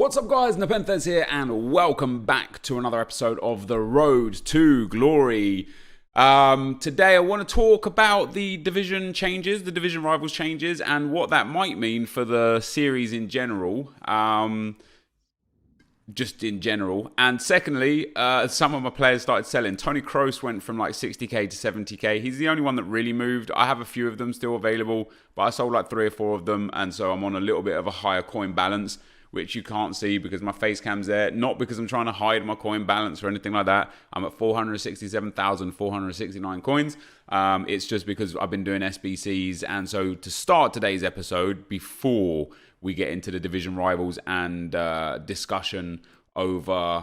What's up guys, NepentheZ here and welcome back to another episode of The Road to Glory. Today I want to talk about the division changes, the division rivals changes, and what that might mean for the series in general. Just in general. And secondly, some of my players started selling. Tony Kroos went from like 60k to 70k. He's the only one that really moved. I have a few of them still available, but I sold like 3 or 4 of them, and so I'm on a little bit of a higher coin balance, which you can't see because my face cam's there. Not because I'm trying to hide my coin balance or anything like that. I'm at 467,469 coins. It's just because I've been doing SBCs. And so to start today's episode, before we get into the division rivals and discussion over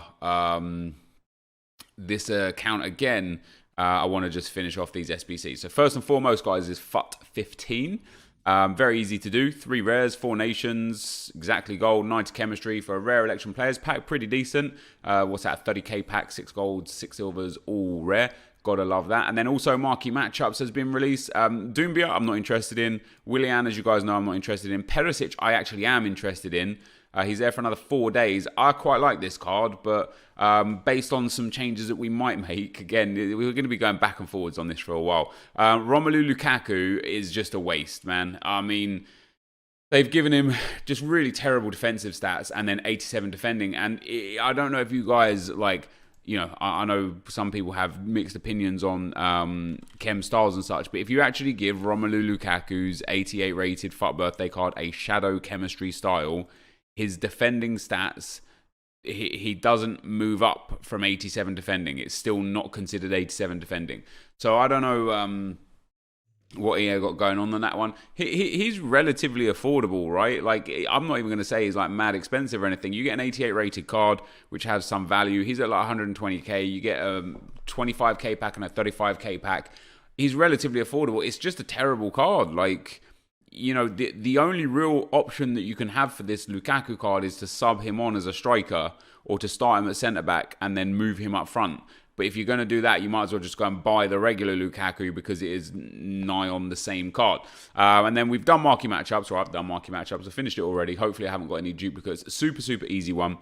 this account again, I want to just finish off these SBCs. So first and foremost, guys, is FUT 15. Very easy to do. 3 rares, 4 nations, exactly gold, 90 chemistry for a rare election players pack. Pretty decent. What's that? 30k pack, 6 golds, 6 silvers, all rare. Gotta love that. And then also marquee matchups has been released. Doumbia, I'm not interested in. Willian, as you guys know, I'm not interested in. Perisic, I actually am interested in. He's there for another 4 days. I quite like this card, but based on some changes that we might make, again, we're going to be going back and forwards on this for a while. Romelu Lukaku is just a waste, man. I mean, they've given him just really terrible defensive stats and then 87 defending. And I don't know if you guys, like, you know, I know some people have mixed opinions on chem styles and such, but if you actually give Romelu Lukaku's 88 rated FUT birthday card a shadow chemistry style, his defending stats, he doesn't move up from 87 defending. It's still not considered 87 defending. So I don't know what EA got going on that one. He's relatively affordable, right? Like, I'm not even going to say he's like mad expensive or anything. You get an 88 rated card, which has some value. He's at like 120k. You get a 25k pack and a 35k pack. He's relatively affordable. It's just a terrible card. Like, you know, the only real option that you can have for this Lukaku card is to sub him on as a striker or to start him at centre-back and then move him up front. But if you're going to do that, you might as well just go and buy the regular Lukaku because it is nigh on the same card. And then we've done marquee matchups, or I've done marquee matchups. I finished it already. Hopefully I haven't got any duplicates. Super easy one.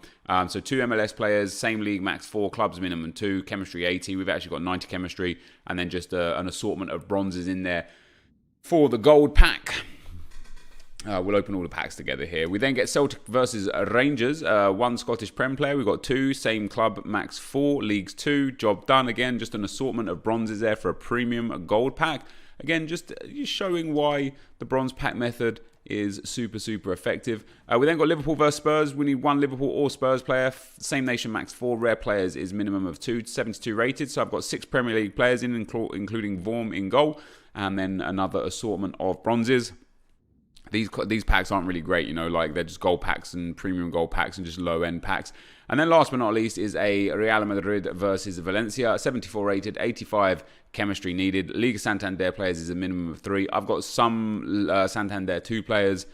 So 2 MLS players, same league, max 4, clubs minimum 2, chemistry 80. We've actually got 90 chemistry and then just an assortment of bronzes in there for the gold pack. We'll open all the packs together here. We then get Celtic versus Rangers. 1 Scottish Prem player. We've got 2. Same club, max 4. Leagues 2. Job done. Again, just an assortment of bronzes there for a premium gold pack. Again, just showing why the bronze pack method is super effective. We then got Liverpool versus Spurs. We need 1 Liverpool or Spurs player. Same nation, max 4. Rare players is minimum of 2. 72 rated. So I've got 6 Premier League players in, including Vorm in goal. And then another assortment of bronzes. These packs aren't really great, you know, like they're just gold packs and premium gold packs and just low-end packs. And then last but not least is a Real Madrid versus Valencia, 74 rated, 85 chemistry needed. Liga Santander players is a minimum of 3. I've got some Santander 2 players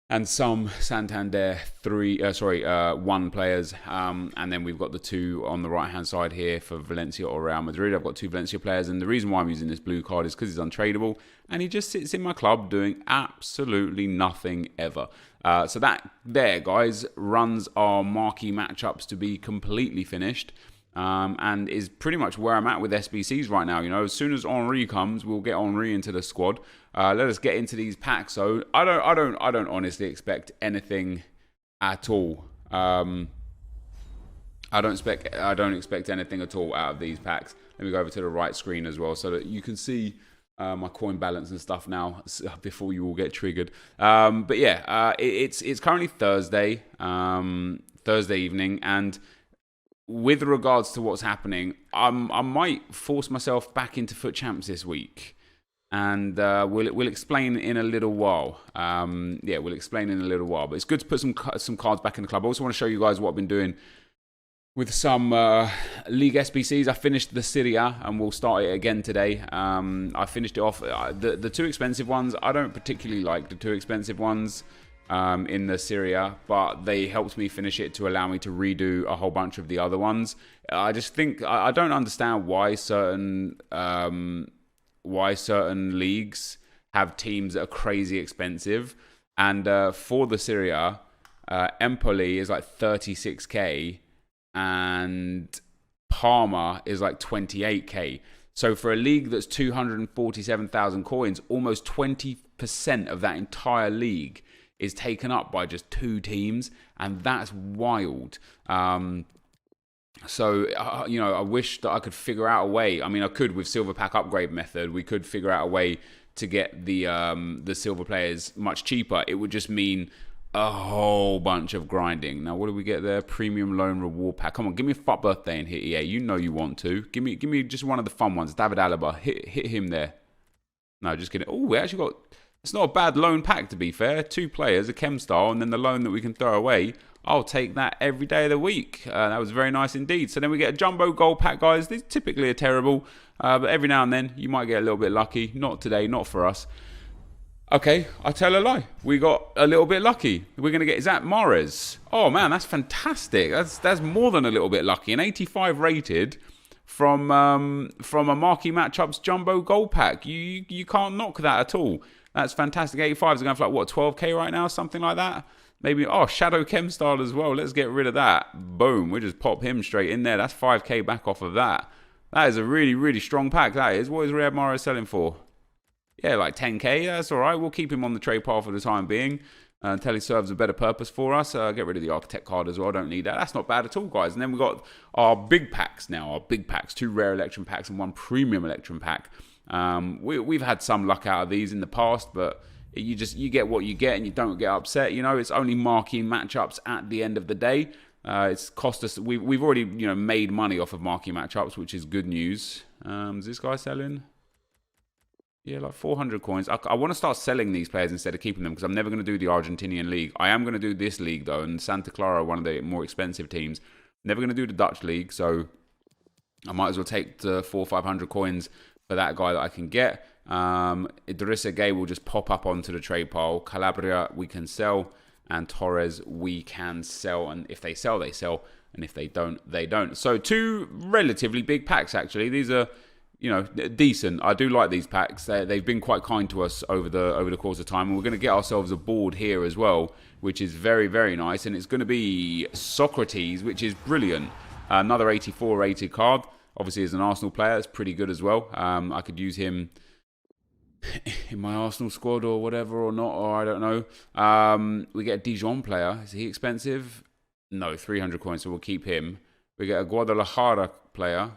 and some Santander 1 players. And then we've got the 2 on the right-hand side here for Valencia or Real Madrid. I've got 2 Valencia players, and the reason why I'm using this blue card is because it's untradeable, and he just sits in my club doing absolutely nothing ever. So that there, guys, runs our marquee matchups to be completely finished. And is pretty much where I'm at with SBCs right now. You know, as soon as Henry comes, we'll get Henry into the squad. Let us get into these packs. So I don't honestly expect anything at all. I don't expect anything at all out of these packs. Let me go over to the right screen as well so that you can see my coin balance and stuff now before you all get triggered. But yeah, it's currently Thursday evening, and with regards to what's happening, I might force myself back into FUT Champs this week, and we'll explain in a little while. We'll explain in a little while. But it's good to put some cards back in the club. I also want to show you guys what I've been doing with some league SBCs. I finished the Serie A, and we'll start it again today. I finished it off. The 2 expensive ones, I don't particularly like the 2 expensive ones in the Serie A, but they helped me finish it to allow me to redo a whole bunch of the other ones. I just think I don't understand why certain leagues have teams that are crazy expensive, and for the Serie A, Empoli is like 36k, and Parma is like 28k. So for a league that's 247,000 coins, almost 20% of that entire league is taken up by just 2 teams, and that's wild. So, I wish that I could figure out a way. I mean, I could with silver pack upgrade method. We could figure out a way to get the silver players much cheaper. It would just mean a whole bunch of grinding. Now, what do we get there? Premium loan reward pack. Come on, give me a FUT birthday in here, EA. You know you want to. Give me just one of the fun ones. David Alaba. Hit him there. No, just kidding. Oh, we actually got... It's not a bad loan pack, to be fair. 2 players, a chem style, and then the loan that we can throw away. I'll take that every day of the week. That was very nice indeed. So then we get a jumbo gold pack, guys. These typically are terrible, but every now and then you might get a little bit lucky. Not today, not for us. Okay, I tell a lie. We got a little bit lucky. We're going to get Zat Mahrez. Oh man, that's fantastic. That's more than a little bit lucky. An 85 rated from a Marquee Matchups jumbo gold pack. You can't knock that at all. That's fantastic. 85s are going for like, what, 12k right now? Something like that. Maybe, Shadow Chem style as well. Let's get rid of that. Boom. We just pop him straight in there. That's 5k back off of that. That is a really, really strong pack, that is. What is Riyad Mahrez selling for? Yeah, like 10k. That's all right. We'll keep him on the trade pile for the time being until he serves a better purpose for us. Get rid of the Architect card as well. Don't need that. That's not bad at all, guys. And then we've got our big packs now. Our big packs. 2 rare Electrum packs and 1 premium Electrum pack. We've had some luck out of these in the past, but you get what you get and you don't get upset. It's only marquee matchups at the end of the day. It's cost us. We've already made money off of marquee matchups, which is good news. Is this guy selling? Yeah, like 400 coins. I want to start selling these players instead of keeping them because I'm never going to do the Argentinian league. I am going to do this league though, and Santa Clara, one of the more expensive teams. Never going to do the Dutch league, so I might as well take the 400 or 500 coins for that guy that I can get. Idrissa Gueye will just pop up onto the trade pile. Calabria we can sell, and Torres we can sell. And if they sell, they sell, and if they don't, they don't. So 2 relatively big packs actually. These are decent. I do like these packs. They've been quite kind to us over the course of time, and we're going to get ourselves a board here as well, which is very, very nice. And it's going to be Socrates, which is brilliant. Another 84 rated card. Obviously, as an Arsenal player, it's pretty good as well. I could use him in my Arsenal squad or whatever, or not, or I don't know. We get a Dijon player. Is he expensive? No, 300 coins, so we'll keep him. We get a Guadalajara player.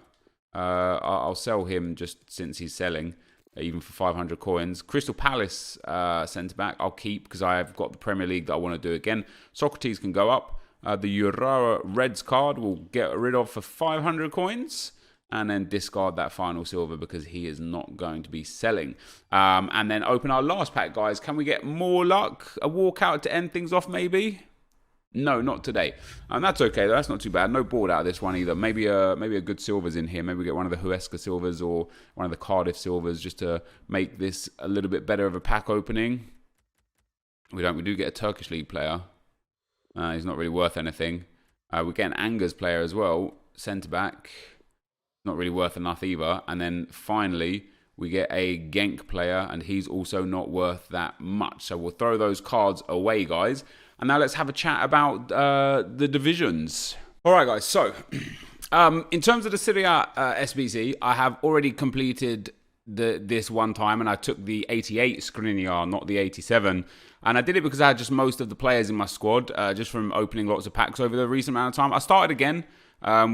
I'll sell him just since he's selling, even for 500 coins. Crystal Palace centre-back, I'll keep because I've got the Premier League that I want to do again. Socrates can go up. The Urawa Reds card we'll get rid of for 500 coins. And then discard that final silver because he is not going to be selling. And then open our last pack, guys. Can we get more luck? A walkout to end things off, maybe? No, not today. And that's okay, though. That's not too bad. No board out of this one either. Maybe a good silvers in here. Maybe we get one of the Huesca silvers or one of the Cardiff silvers just to make this a little bit better of a pack opening. We do get a Turkish league player. He's not really worth anything. We get an Angers player as well. Centre-back. Not really worth enough either. And then finally, we get a Genk player, and he's also not worth that much. So we'll throw those cards away, guys. And now let's have a chat about the divisions. All right, guys. So in terms of the Serie A SBC, I have already completed this one time, and I took the 88 Skriniar, not the 87. And I did it because I had just most of the players in my squad, just from opening lots of packs over the recent amount of time. I started again.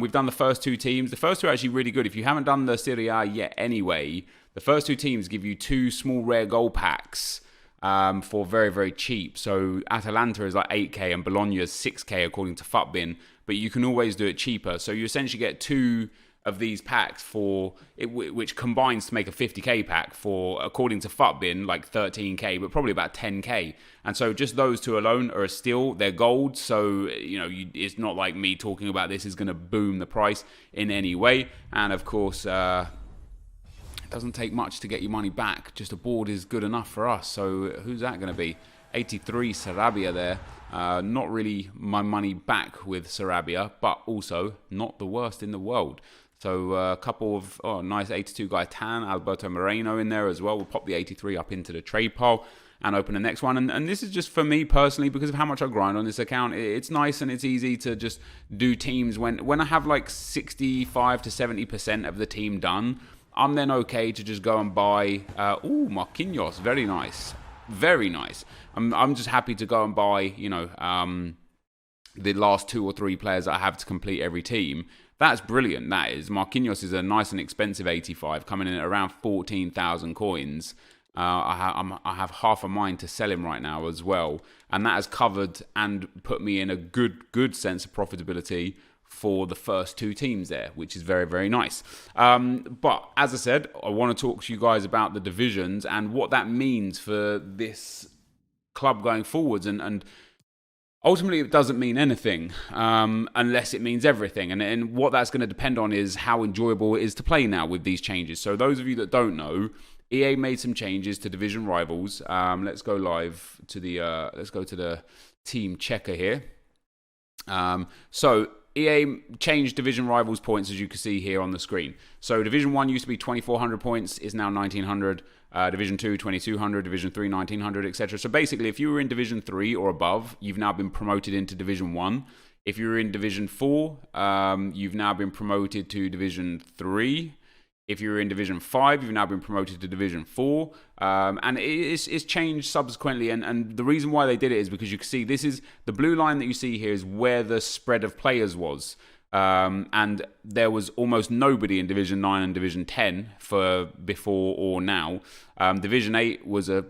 We've done the first 2 teams. The first 2 are actually really good. If you haven't done the Serie A yet anyway, the first 2 teams give you 2 small rare gold packs for very, very cheap. So Atalanta is like 8k and Bologna is 6k according to FUTBin, but you can always do it cheaper. So you essentially get 2 of these packs for it, which combines to make a 50k pack for, according to FUTBin, like 13k, but probably about 10k. And so just those 2 alone are a steal. They're gold, so it's not like me talking about this is going to boom the price in any way. And of course, it doesn't take much to get your money back. Just a board is good enough for us. So who's that going to be? 83 Sarabia there. Not really my money back with Sarabia, but also not the worst in the world. So a couple of nice 82 Gaetan, Alberto Moreno in there as well. We'll pop the 83 up into the trade pile. and open the next one. And this is just for me personally, because of how much I grind on this account. It's nice and it's easy to just do teams when I have like 65 to 70% of the team done. I'm then okay to just go and buy, Marquinhos, very nice. Very nice. I'm just happy to go and buy, the last 2 or 3 players that I have to complete every team. That's brilliant, that is. Marquinhos is a nice and expensive 85, coming in at around 14,000 coins. I have half a mind to sell him right now as well. And that has covered and put me in a good sense of profitability for the first 2 teams there, which is very, very nice. But as I said, I want to talk to you guys about the divisions and what that means for this club going forwards. And ultimately, it doesn't mean anything unless it means everything. And what that's going to depend on is how enjoyable it is to play now with these changes. So those of you that don't know, EA made some changes to division rivals. Let's go live to let's go to the team checker here. So EA changed Division Rivals points, as you can see here on the screen. So Division 1 used to be 2,400 points, is now 1,900. Division 2, 2,200. Division 3, 1,900, etc. So basically, if you were in Division 3 or above, you've now been promoted into Division 1. If you were in Division 4, you've now been promoted to Division 3. If you're in Division 5, you've now been promoted to Division 4. And it's changed subsequently. And the reason why they did it is because you can see this is the blue line that you see here is where the spread of players was. And there was almost nobody in Division 9 and Division 10 for before or now. Division 8 was a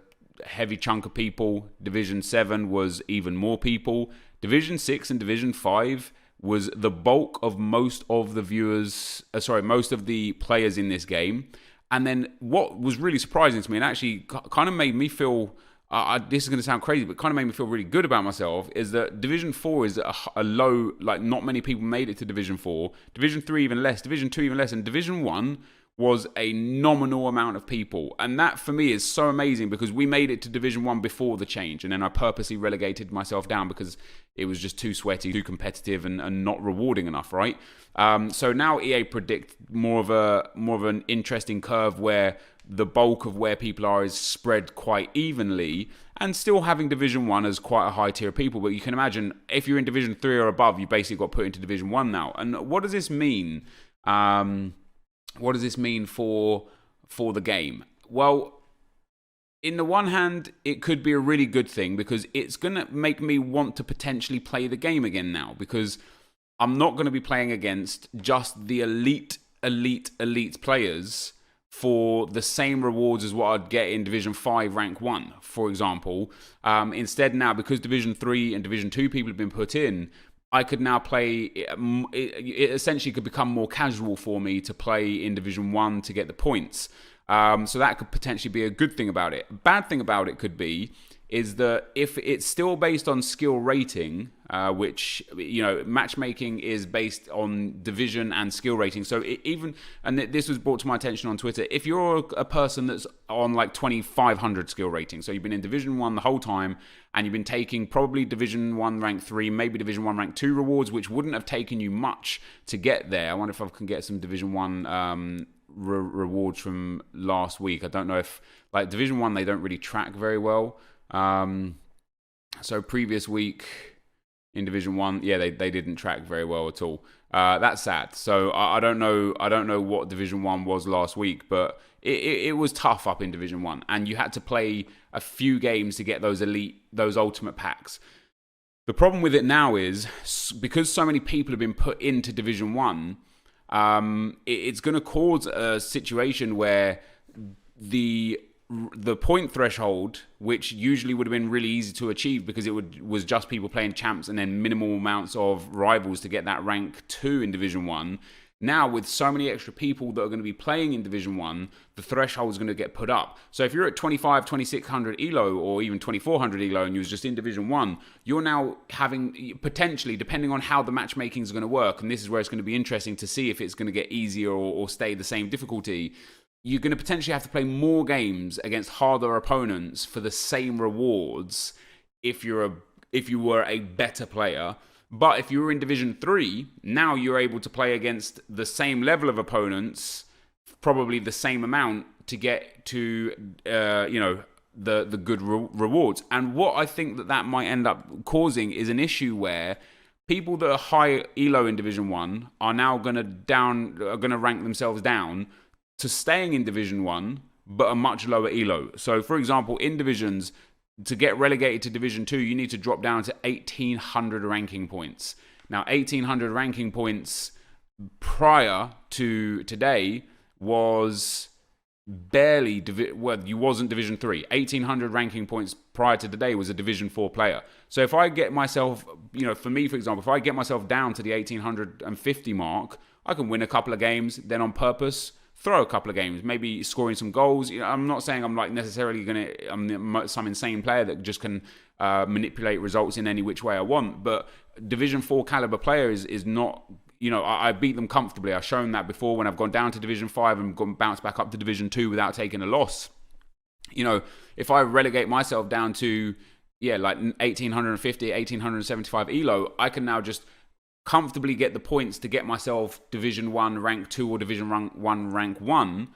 heavy chunk of people. Division 7 was even more people. Division 6 and Division 5 was the bulk of most of the players in this game. And then what was really surprising to me, and actually kind of made me feel, this is going to sound crazy, but kind of made me feel really good about myself, is that Division 4 is a low, like not many people made it to Division 4. Division 3 even less, Division 2 even less, and Division 1 was a nominal amount of people. And that for me is so amazing because we made it to Division 1 before the change, and then I purposely relegated myself down because it was just too sweaty, too competitive, and not rewarding enough, right? So now EA predict more of an interesting curve where the bulk of where people are is spread quite evenly, and still having Division 1 as quite a high tier of people. But you can imagine if you're in Division 3 or above, you basically got put into Division 1 now. And what does this mean? What does this mean for the game? Well, in the one hand, it could be a really good thing because it's going to make me want to potentially play the game again now, because I'm not going to be playing against just the elite players for the same rewards as what I'd get in Division 5 Rank 1, for example. Instead now, because Division 3 and Division 2 people have been put in, I could now play, it essentially could become more casual for me to play in Division 1 to get the points. So that could potentially be a good thing about it. Bad thing about it could be is that if it's still based on skill rating, which, matchmaking is based on division and skill rating. So this was brought to my attention on Twitter, if you're a person that's on like 2,500 skill rating, so you've been in Division 1 the whole time, and you've been taking probably Division 1 Rank 3, maybe Division 1 Rank 2 rewards, which wouldn't have taken you much to get there. I wonder if I can get some Division 1 rewards from last week. I don't know if, like, Division 1, they don't really track very well. So previous week in Division 1, yeah, they didn't track very well at all. That's sad. So I don't know what Division 1 was last week, but it was tough up in Division 1, and you had to play a few games to get those ultimate packs. The problem with it now is, because so many people have been put into Division 1, it's going to cause a situation where the point threshold, which usually would have been really easy to achieve because it was just people playing champs and then minimal amounts of rivals to get that rank 2 in Division 1. Now, with so many extra people that are going to be playing in Division 1, the threshold is going to get put up. So if you're at 2,600 ELO or even 2,400 ELO and you was just in Division 1, you're now having, potentially, depending on how the matchmaking is going to work, and this is where it's going to be interesting to see if it's going to get easier or stay the same difficulty, you're going to potentially have to play more games against harder opponents for the same rewards if you were a better player. But if you were in Division 3, now you're able to play against the same level of opponents, probably the same amount, to get to the good rewards. And what I think that might end up causing is an issue where people that are high elo in Division 1 are now going to rank themselves down to staying in Division 1 but a much lower elo. So for example, in divisions, to get relegated to Division 2, you need to drop down to 1,800 ranking points. Now 1,800 ranking points prior to today was barely, you wasn't Division 3. 1,800 ranking points prior to today was a Division 4 player. So if I get myself, for me, for example, if I get myself down to the 1,850 mark, I can win a couple of games, then on purpose, throw a couple of games, maybe scoring some goals. I'm not saying I'm like necessarily I'm some insane player that just can manipulate results in any which way I want, but Division 4 caliber player is not, I beat them comfortably. I've shown that before when I've gone down to Division 5 and gone bounced back up to Division 2 without taking a loss. If I relegate myself down to, like 1,850, 1,875 elo, I can now just comfortably get the points to get myself Division 1 rank 2 or Division 1 rank 1,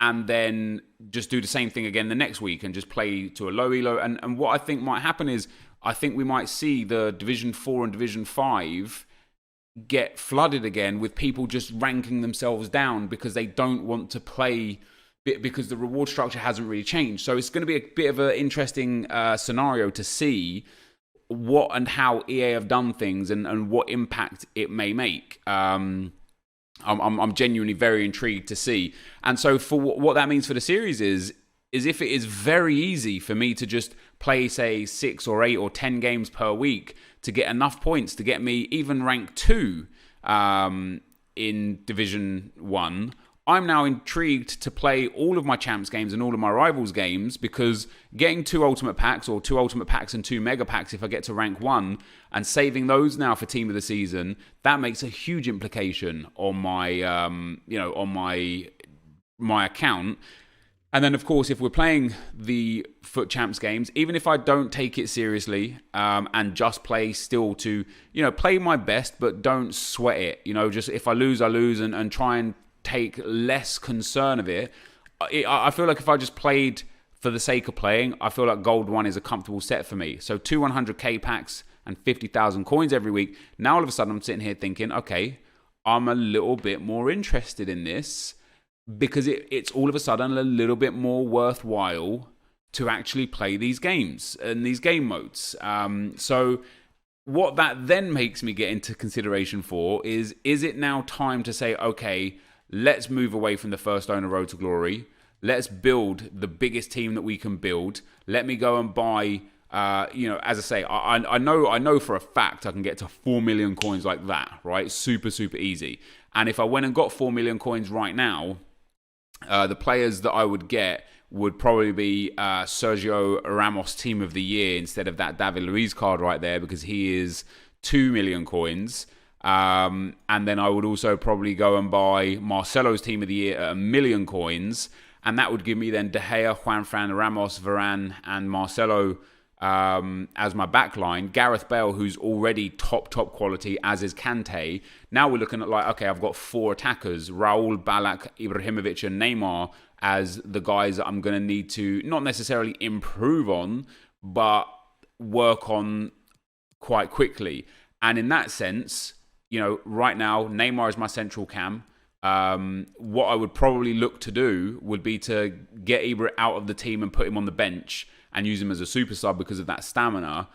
and then just do the same thing again the next week and just play to a low elo. And what I think might happen is, I think we might see the Division 4 and Division 5 get flooded again with people just ranking themselves down because they don't want to play, because the reward structure hasn't really changed. So it's going to be a bit of an interesting scenario to see what and how EA have done things and what impact it may make. I'm genuinely very intrigued to see. And so for what that means for the series is if it is very easy for me to just play, say, 6 or 8 or 10 games per week to get enough points to get me even rank 2 in Division 1, I'm now intrigued to play all of my champs games and all of my rivals games, because getting 2 ultimate packs or 2 ultimate packs and 2 mega packs if I get to rank 1 and saving those now for team of the season, that makes a huge implication on my on my account. And then, of course, if we're playing the FUT Champs games, even if I don't take it seriously and just play still to, play my best, but don't sweat it. Just if I lose, I lose, and try and take less concern of it. I feel like if I just played for the sake of playing, I feel like Gold 1 is a comfortable set for me. So 2 100k packs and 50,000 coins every week. Now all of a sudden I'm sitting here thinking, okay, I'm a little bit more interested in this, because it's all of a sudden a little bit more worthwhile to actually play these games and these game modes. So what that then makes me get into consideration for is it now time to say, okay, let's move away from the first owner road to glory. Let's build the biggest team that we can build. Let me go and buy, as I say, I know for a fact I can get to 4 million coins like that, right? Super, super easy. And if I went and got 4 million coins right now, the players that I would get would probably be Sergio Ramos Team of the Year instead of that David Luiz card right there, because he is 2 million coins. And then I would also probably go and buy Marcelo's Team of the Year at 1 million coins, and that would give me then De Gea, Juanfran, Ramos, Varane, and Marcelo as my backline. Gareth Bale, who's already top quality, as is Kante. Now we're looking at okay, I've got 4 attackers: Raul, Ballack, Ibrahimovic, and Neymar as the guys that I'm going to need to not necessarily improve on, but work on quite quickly. And in that sense, right now, Neymar is my central cam. What I would probably look to do would be to get Ibra out of the team and put him on the bench and use him as a super sub because of that stamina.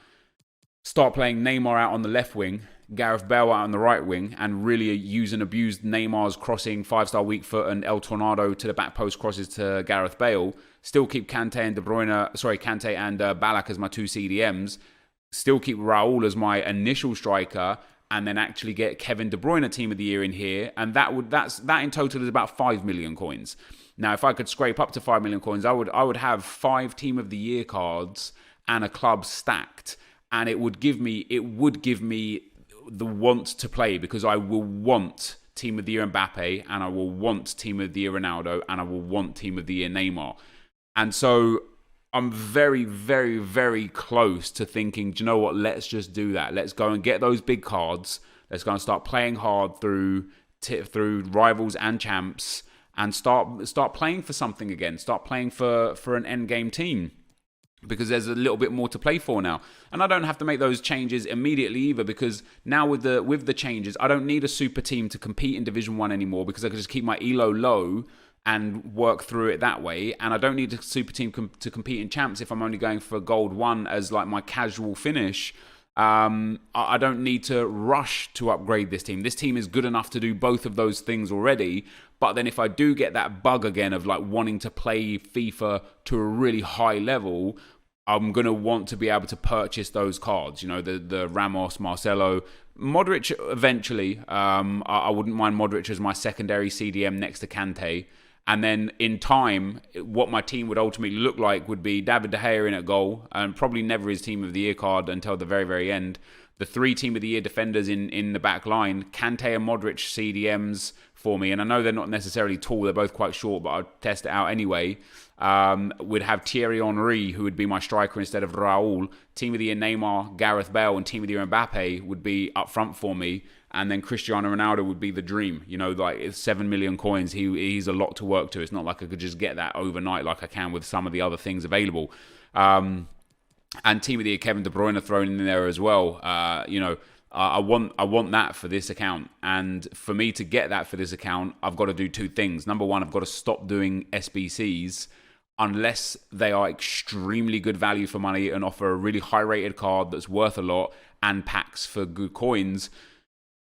Start playing Neymar out on the left wing, Gareth Bale out on the right wing, and really use and abuse Neymar's crossing, 5-star weak foot, and El Tornado to the back post crosses to Gareth Bale. Still keep Kante and Kante and Ballack as my 2 CDMs. Still keep Raul as my initial striker, and then actually get Kevin De Bruyne Team of the Year in here, and that in total is about 5 million coins. Now, if I could scrape up to 5 million coins, I would have 5 Team of the Year cards and a club stacked, and it would give me the want to play, because I will want Team of the Year Mbappe, and I will want Team of the Year Ronaldo, and I will want Team of the Year Neymar. And so I'm very, very, very close to thinking, do you know what? Let's just do that. Let's go and get those big cards. Let's go and start playing hard through rivals and champs, and start playing for something again. Start playing for an end game team. because there's a little bit more to play for now. And I don't have to make those changes immediately either, because now with the changes, I don't need a super team to compete in Division 1 anymore, because I can just keep my elo low and work through it that way. And I don't need a super team to compete in champs if I'm only going for gold 1 as like my casual finish. I don't need to rush to upgrade this team. This team is good enough to do both of those things already. But then if I do get that bug again of like wanting to play FIFA to a really high level, I'm going to want to be able to purchase those cards. You know, the Ramos, Marcelo, Modric eventually. I wouldn't mind Modric as my secondary CDM next to Kante. And then in time, what my team would ultimately look like would be David De Gea in at goal, and probably never his Team of the Year card until the very, very end. The 3 Team of the Year defenders in the back line, Kante and Modric CDMs for me. And I know they're not necessarily tall, they're both quite short, but I'll test it out anyway. Would have Thierry Henry, who would be my striker instead of Raul. Team of the Year Neymar, Gareth Bale, and Team of the Year Mbappe would be up front for me. And then Cristiano Ronaldo would be the dream. You know, like it's 7 million coins. He's a lot to work to. It's not like I could just get that overnight like I can with some of the other things available. And Team of the Year Kevin De Bruyne thrown in there as well. You know, I want that for this account. And for me to get that for this account, I've got to do 2 things. Number 1, I've got to stop doing SBCs unless they are extremely good value for money and offer a really high rated card that's worth a lot and packs for good coins.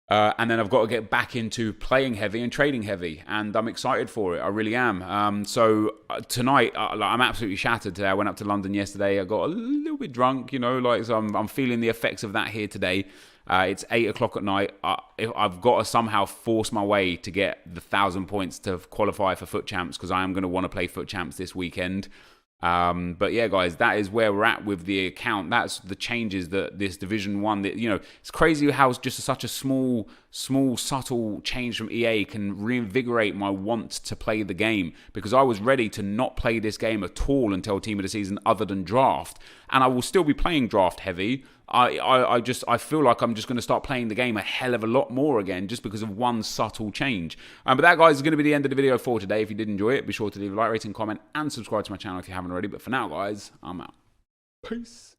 And then I've got to get back into playing heavy and trading heavy, and I'm excited for it. I really am. So tonight, I'm absolutely shattered today. I went up to London yesterday. I got a little bit drunk, you know, like so I'm feeling the effects of that here today. It's 8 o'clock at night. I've got to somehow force my way to get the 1,000 points to qualify for FUT Champs, because I am going to want to play FUT Champs this weekend. But yeah, guys, that is where we're at with the account. That's the changes that this Division 1, that, you know, it's crazy how just such a small, subtle change from EA can reinvigorate my want to play the game, because I was ready to not play this game at all until Team of the Season other than Draft. And I will still be playing Draft heavy. I feel like I'm just going to start playing the game a hell of a lot more again, just because of one subtle change. But that, guys, is going to be the end of the video for today. If you did enjoy it, be sure to leave a like, rating, comment, and subscribe to my channel if you haven't already. But for now, guys, I'm out. Peace.